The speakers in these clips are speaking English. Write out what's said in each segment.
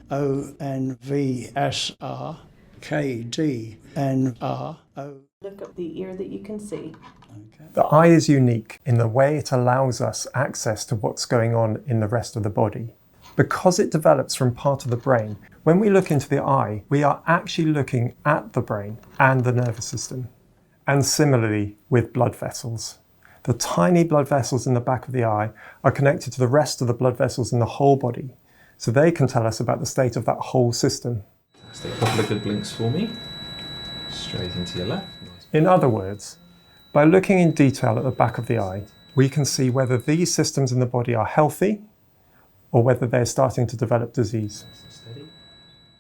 ONVSRKDNRO. Look up the ear that you can see. Okay. The eye is unique in the way it allows us access to what's going on in the rest of the body. Because it develops from part of the brain, when we look into the eye, we are actually looking at the brain and the nervous system. And similarly with blood vessels. The tiny blood vessels in the back of the eye are connected to the rest of the blood vessels in the whole body, so they can tell us about the state of that whole system. Just take a couple of good blinks for me. Straight into your left. In other words, by looking in detail at the back of the eye, we can see whether these systems in the body are healthy or whether they're starting to develop disease.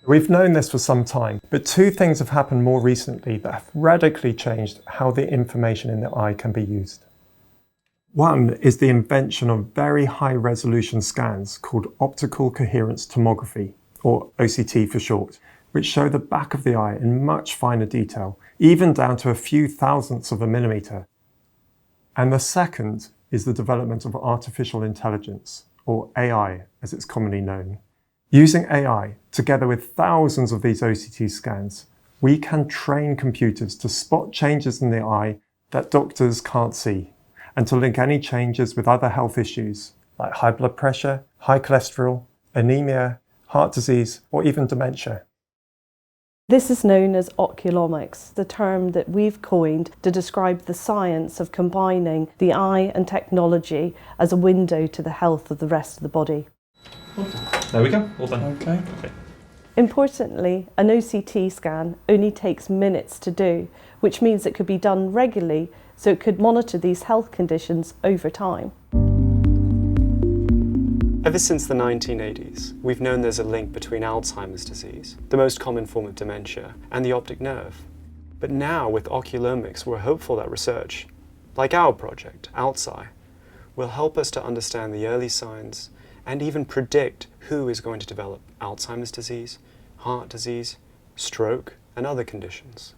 We've known this for some time, but two things have happened more recently that have radically changed how the information in the eye can be used. One is the invention of very high-resolution scans called optical coherence tomography, or OCT for short, which show the back of the eye in much finer detail, even down to a few thousandths of a millimetre. And the second is the development of artificial intelligence, or AI as it's commonly known. Using AI, together with thousands of these OCT scans, we can train computers to spot changes in the eye that doctors can't see, and to link any changes with other health issues, like high blood pressure, high cholesterol, anemia, heart disease, or even dementia. This is known as Oculomics, the term that we've coined to describe the science of combining the eye and technology as a window to the health of the rest of the body. There we go, all done. Okay. Importantly, an OCT scan only takes minutes to do, which means it could be done regularly, so it could monitor these health conditions over time. Ever since the 1980s, we've known there's a link between Alzheimer's disease, the most common form of dementia, and the optic nerve. But now, with Oculomics, we're hopeful that research, like our project, OutSci, will help us to understand the early signs and even predict who is going to develop Alzheimer's disease, heart disease, stroke, and other conditions.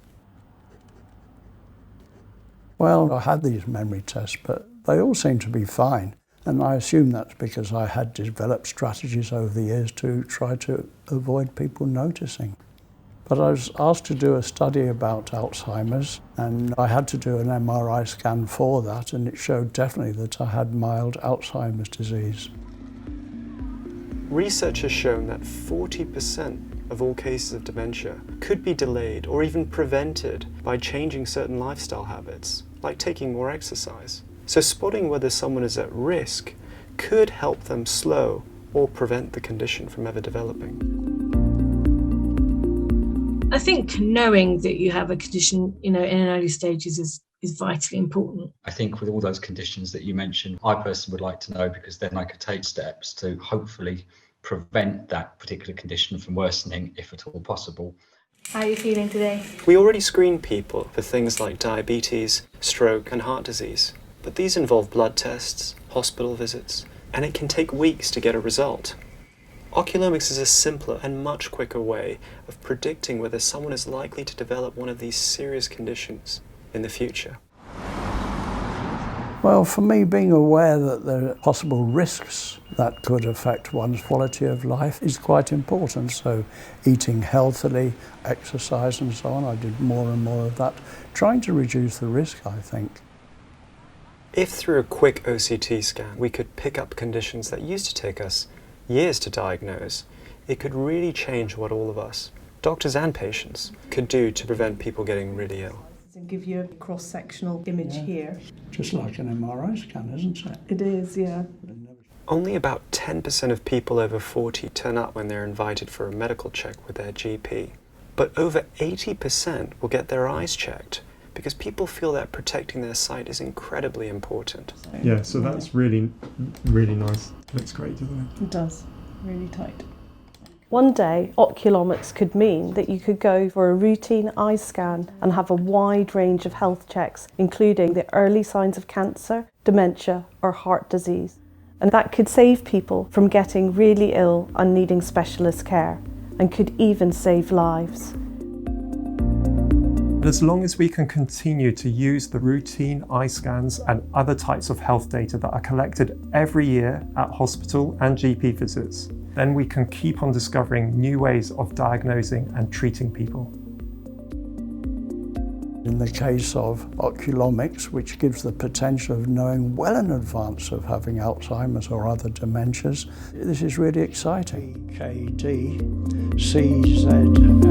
Well, I had these memory tests, but they all seemed to be fine. And I assume that's because I had developed strategies over the years to try to avoid people noticing. But I was asked to do a study about Alzheimer's, and I had to do an MRI scan for that, and it showed definitely that I had mild Alzheimer's disease. Research has shown that 40% of all cases of dementia could be delayed or even prevented by changing certain lifestyle habits, like taking more exercise. So spotting whether someone is at risk could help them slow or prevent the condition from ever developing. I think knowing that you have a condition, in an early stages is vitally important. I think with all those conditions that you mentioned, I personally would like to know, because then I could take steps to hopefully prevent that particular condition from worsening, if at all possible. How are you feeling today? We already screen people for things like diabetes, stroke, and heart disease. But these involve blood tests, hospital visits, and it can take weeks to get a result. Oculomics is a simpler and much quicker way of predicting whether someone is likely to develop one of these serious conditions in the future. Well, for me, being aware that there are possible risks that could affect one's quality of life is quite important. So eating healthily, exercise and so on, I did more and more of that, trying to reduce the risk, I think. If through a quick OCT scan we could pick up conditions that used to take us years to diagnose, it could really change what all of us, doctors and patients, could do to prevent people getting really ill. And give you a cross-sectional image here. Just like an MRI scan, isn't it? It is, yeah. Only about 10% of people over 40 turn up when they're invited for a medical check with their GP. But over 80% will get their eyes checked, because people feel that protecting their sight is incredibly important. Yeah, so that's really, really nice. Looks great, doesn't it? It does. Really tight. One day, Oculomics could mean that you could go for a routine eye scan and have a wide range of health checks, including the early signs of cancer, dementia, or heart disease. And that could save people from getting really ill and needing specialist care, and could even save lives. As long as we can continue to use the routine eye scans and other types of health data that are collected every year at hospital and GP visits, then we can keep on discovering new ways of diagnosing and treating people. In the case of Oculomics, which gives the potential of knowing well in advance of having Alzheimer's or other dementias, this is really exciting. KD, CZS.